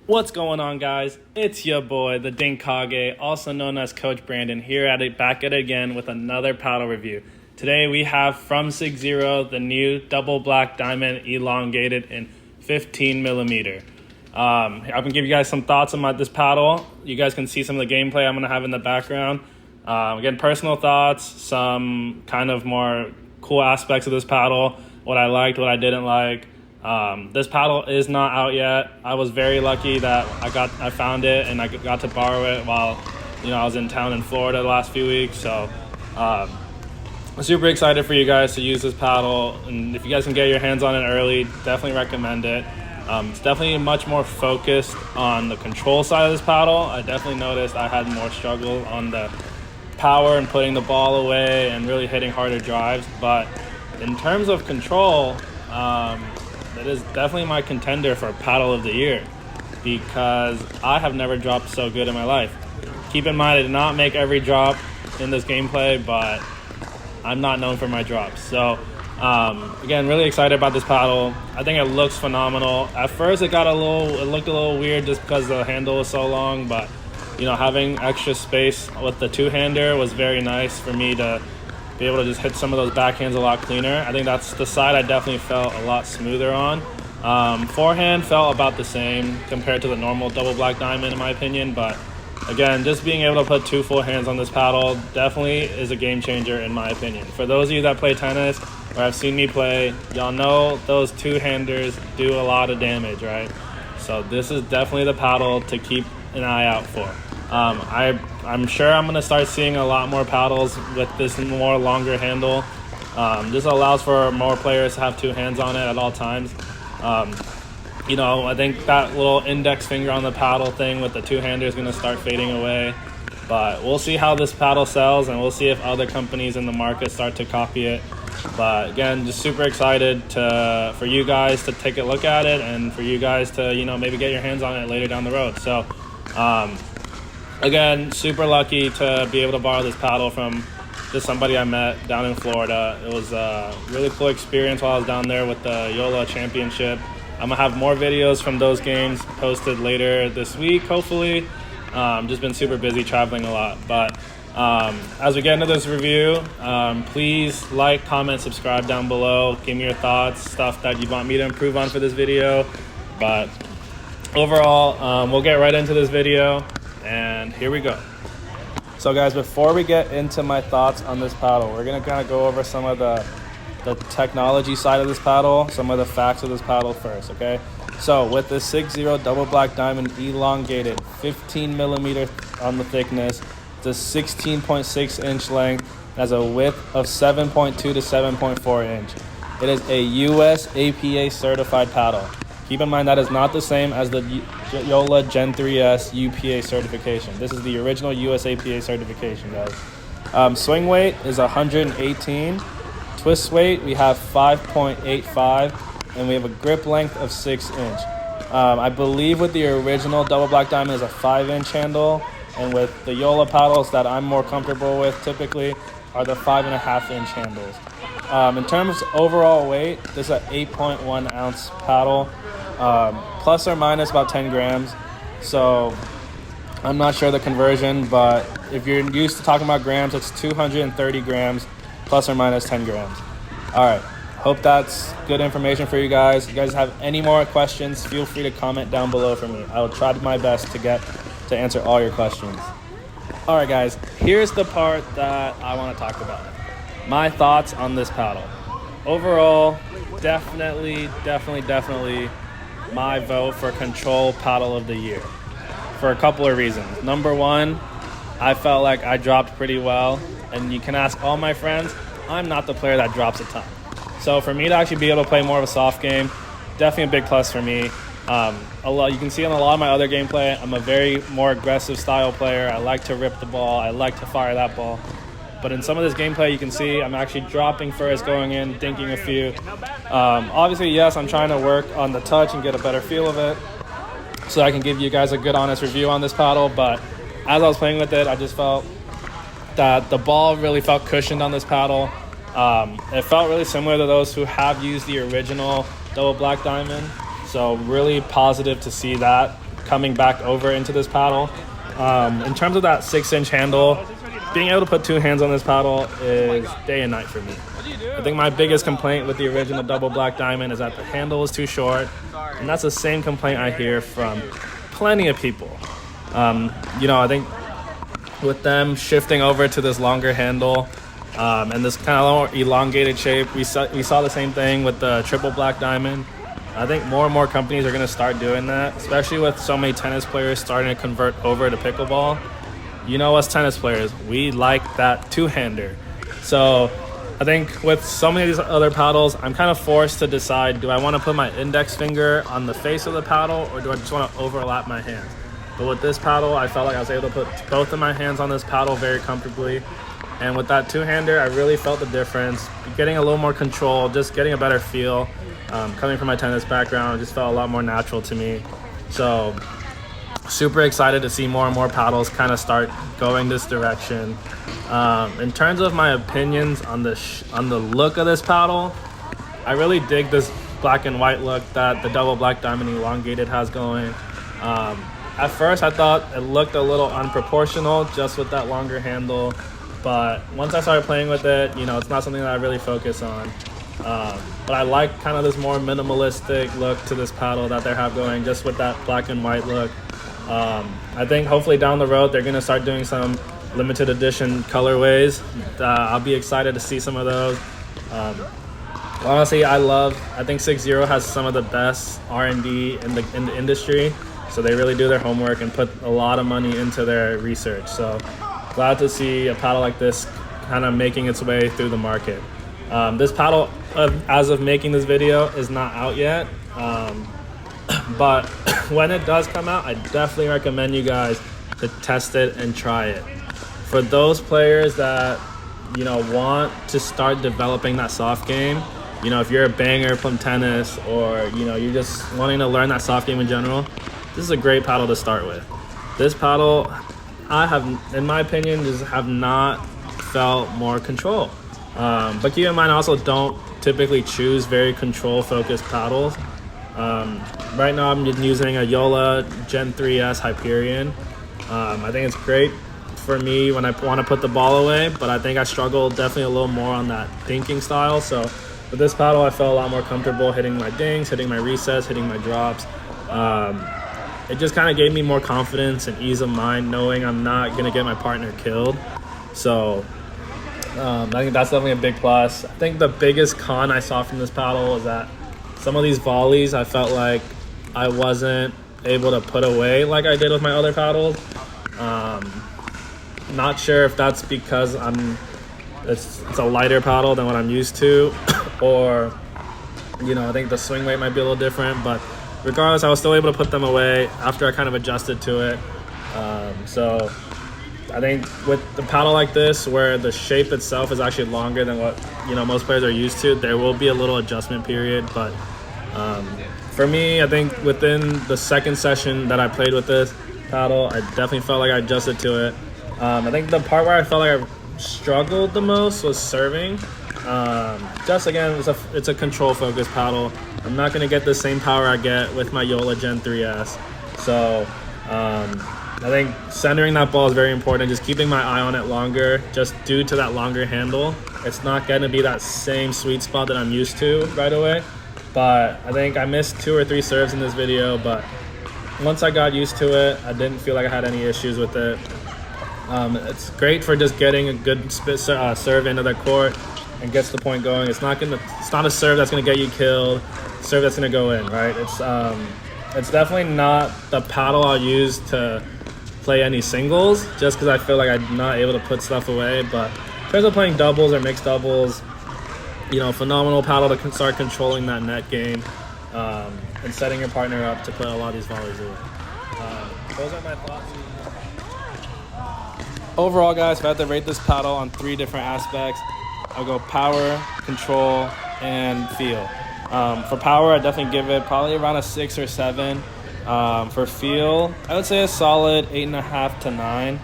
What's going on, guys? It's your boy, the Dinkage, also known as Coach Brandon, here back at it again with another paddle review. Today we have from Sig Zero the new double black diamond elongated in 15 millimeter. I'm gonna give you guys some thoughts on this paddle. You guys can see some of the gameplay I'm gonna have in the background. Again, personal thoughts, some kind of more cool aspects of this paddle, what I liked, what I didn't like. This paddle is not out yet. I was very lucky that I found it and I got to borrow it while I was in town in Florida the last few weeks. So I'm super excited for you guys to use this paddle, and if you guys can get your hands on it early, definitely recommend it. It's definitely much more focused on the control side of this paddle. I definitely noticed I had more struggle on the power and putting the ball away and really hitting harder drives, but in terms of control, it is definitely my contender for paddle of the year because I have never dropped so good in my life. Keep in mind, I did not make every drop in this gameplay, but I'm not known for my drops. So, again, really excited about this paddle. I think it looks phenomenal. At first, it looked a little weird just because the handle was so long, but having extra space with the two-hander was very nice for me to be able to just hit some of those backhands a lot cleaner. I think that's the side I definitely felt a lot smoother on. Forehand felt about the same compared to the normal double black diamond in my opinion, but again, just being able to put two full hands on this paddle definitely is a game changer in my opinion. For those of you that play tennis or have seen me play, y'all know those two-handers do a lot of damage, right? So this is definitely the paddle to keep an eye out for. I'm sure I'm going to start seeing a lot more paddles with this more longer handle. This allows for more players to have two hands on it at all times. I think that little index finger on the paddle thing with the two-hander is going to start fading away. But we'll see how this paddle sells, and we'll see if other companies in the market start to copy it. But again, just super excited for you guys to take a look at it and for you guys to, maybe get your hands on it later down the road. So, again, super lucky to be able to borrow this paddle from just somebody I met down in Florida. It was a really cool experience while I was down there with the YOLA Championship. I'm going to have more videos from those games posted later this week, hopefully. Just been super busy traveling a lot. But as we get into this review, please like, comment, subscribe down below. Give me your thoughts, stuff that you want me to improve on for this video. But overall, we'll get right into this video. And here we go. So guys, before we get into my thoughts on this paddle, we're going to kind of go over some of the technology side of this paddle, some of the facts of this paddle first, okay? So with the Sig Zero double black diamond elongated, 15 millimeter on the thickness, it's a 16.6 inch length, it has a width of 7.2 to 7.4 inch. It is a US APA certified paddle. Keep in mind that is not the same as the YOLA Gen 3S UPA certification. This is the original US APA certification, guys. Swing weight is 118. Twist weight, we have 5.85. And we have a grip length of 6 inch. I believe with the original double black diamond is a 5 inch handle. And with the YOLA paddles that I'm more comfortable with typically are the 5.5 inch handles. In terms of overall weight, this is an 8.1 ounce paddle. Plus or minus about 10 grams. So I'm not sure the conversion, but if you're used to talking about grams, it's 230 grams plus or minus 10 grams. All right. Hope that's good information for you guys. If you guys have any more questions, feel free to comment down below for me. I will try my best to answer all your questions. All right, guys. Here's the part that I want to talk about. My thoughts on this paddle. Overall, definitely my vote for control paddle of the year for a couple of reasons. Number one, I felt like I dropped pretty well, and you can ask all my friends, I'm not the player that drops a ton. So for me to actually be able to play more of a soft game, definitely a big plus for me. You can see in a lot of my other gameplay, I'm a very more aggressive style player. I like to rip the ball. I like to fire that ball. But in some of this gameplay, you can see I'm actually dropping first, going in, dinking a few. Obviously, yes, I'm trying to work on the touch and get a better feel of it so I can give you guys a good, honest review on this paddle. But as I was playing with it, I just felt that the ball really felt cushioned on this paddle. It felt really similar to those who have used the original double black diamond. So really positive to see that. coming back over into this paddle. In terms of that 6-inch handle, being able to put 2 hands on this paddle is day and night for me. I think my biggest complaint with the original double black diamond is that the handle is too short, and that's the same complaint I hear from plenty of people. I think with them shifting over to this longer handle and this kind of more elongated shape, we saw the same thing with the triple black diamond. I think more and more companies are going to start doing that, especially with so many tennis players starting to convert over to pickleball. You know, us tennis players, we like that two-hander. So I think with so many of these other paddles, I'm kind of forced to decide, do I want to put my index finger on the face of the paddle, or do I just want to overlap my hands? But with this paddle, I felt like I was able to put both of my hands on this paddle very comfortably. And with that two-hander, I really felt the difference, getting a little more control, just getting a better feel. Coming from my tennis background, it just felt a lot more natural to me. So super excited to see more and more paddles kind of start going this direction. In terms of my opinions on the look of this paddle, I really dig this black and white look that the double black diamond elongated has going. At first I thought it looked a little unproportional just with that longer handle, but once I started playing with it, it's not something that I really focus on. But I like kind of this more minimalistic look to this paddle that they have going, just with that black and white look. I think hopefully down the road they're going to start doing some limited edition colorways. I'll be excited to see some of those. Honestly, I think 6-0 has some of the best R&D in the industry, so they really do their homework and put a lot of money into their research. So glad to see a paddle like this kind of making its way through the market. This paddle, as of making this video, is not out yet, but when it does come out, I definitely recommend you guys to test it and try it. For those players that want to start developing that soft game, if you're a banger from tennis, or you're just wanting to learn that soft game in general, this is a great paddle to start with. This paddle, I have, in my opinion, just have not felt more control. But keep in mind, I also don't typically choose very control-focused paddles. Right now, I'm using a Yola Gen 3S Hyperion. I think it's great for me when I want to put the ball away, but I think I struggle definitely a little more on that thinking style. So with this paddle, I felt a lot more comfortable hitting my dings, hitting my resets, hitting my drops. It just kind of gave me more confidence and ease of mind knowing I'm not going to get my partner killed. So I think that's definitely a big plus. I think the biggest con I saw from this paddle is that some of these volleys I felt like I wasn't able to put away like I did with my other paddles. Not sure if that's because it's a lighter paddle than what I'm used to, or I think the swing weight might be a little different, but regardless, I was still able to put them away after I kind of adjusted to it. So I think with the paddle like this, where the shape itself is actually longer than what most players are used to, there will be a little adjustment period. But for me, I think within the second session that I played with this paddle, I definitely felt like I adjusted to it. I think the part where I felt like I struggled the most was serving. Just again, it's a control focused paddle. I'm not going to get the same power I get with my Yola Gen 3S. So I think centering that ball is very important, just keeping my eye on it longer, just due to that longer handle. It's not going to be that same sweet spot that I'm used to right away. But I think I missed 2 or 3 serves in this video, but once I got used to it, I didn't feel like I had any issues with it. It's great for just getting a good serve into the court and gets the point going. It's not a serve that's going to get you killed. It's a serve that's going to go in, right? It's definitely not the paddle I'll use to play any singles, just because I feel like I'm not able to put stuff away. But in terms of playing doubles or mixed doubles, phenomenal paddle to start controlling that net game and setting your partner up to put a lot of these volleys away. Those are my thoughts. Overall, guys, if I had to rate this paddle on 3 different aspects, I'll go power, control, and feel. For power, I definitely give it probably around a 6 or 7. For feel, I would say a solid 8.5 to 9.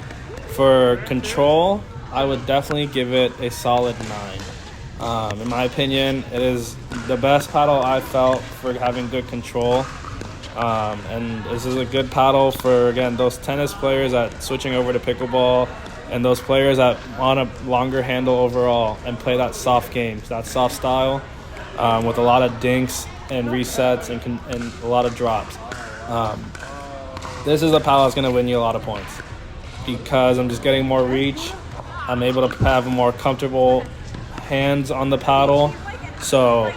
For control, I would definitely give it a solid 9. In my opinion, it is the best paddle I've felt for having good control. And this is a good paddle for, again, those tennis players that switching over to pickleball, and those players that want a longer handle overall and play that soft game, that soft style, with a lot of dinks and resets and a lot of drops. This is a paddle that's going to win you a lot of points because I'm just getting more reach. I'm able to have more comfortable hands on the paddle. So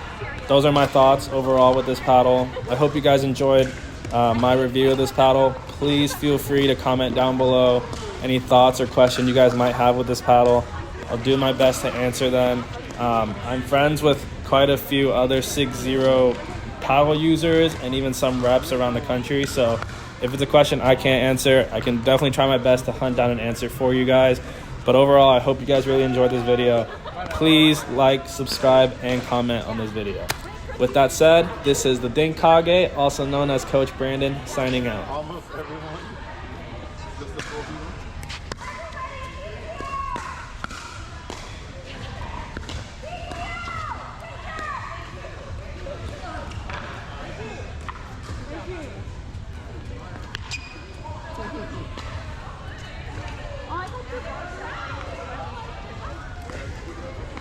those are my thoughts overall with this paddle. I hope you guys enjoyed my review of this paddle. Please feel free to comment down below any thoughts or questions you guys might have with this paddle. I'll do my best to answer them. I'm friends with quite a few other 6-0 paddle users and even some reps around the country. So if it's a question I can't answer, I can definitely try my best to hunt down an answer for you guys. But overall, I hope you guys really enjoyed this video. Please like, subscribe, and comment on this video. With that said, this is the Dinkage, also known as Coach Brandon, signing out. Almost everyone. Just the 4v1.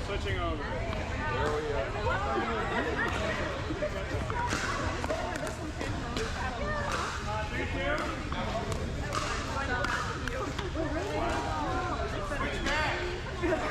Switching over. Switch back.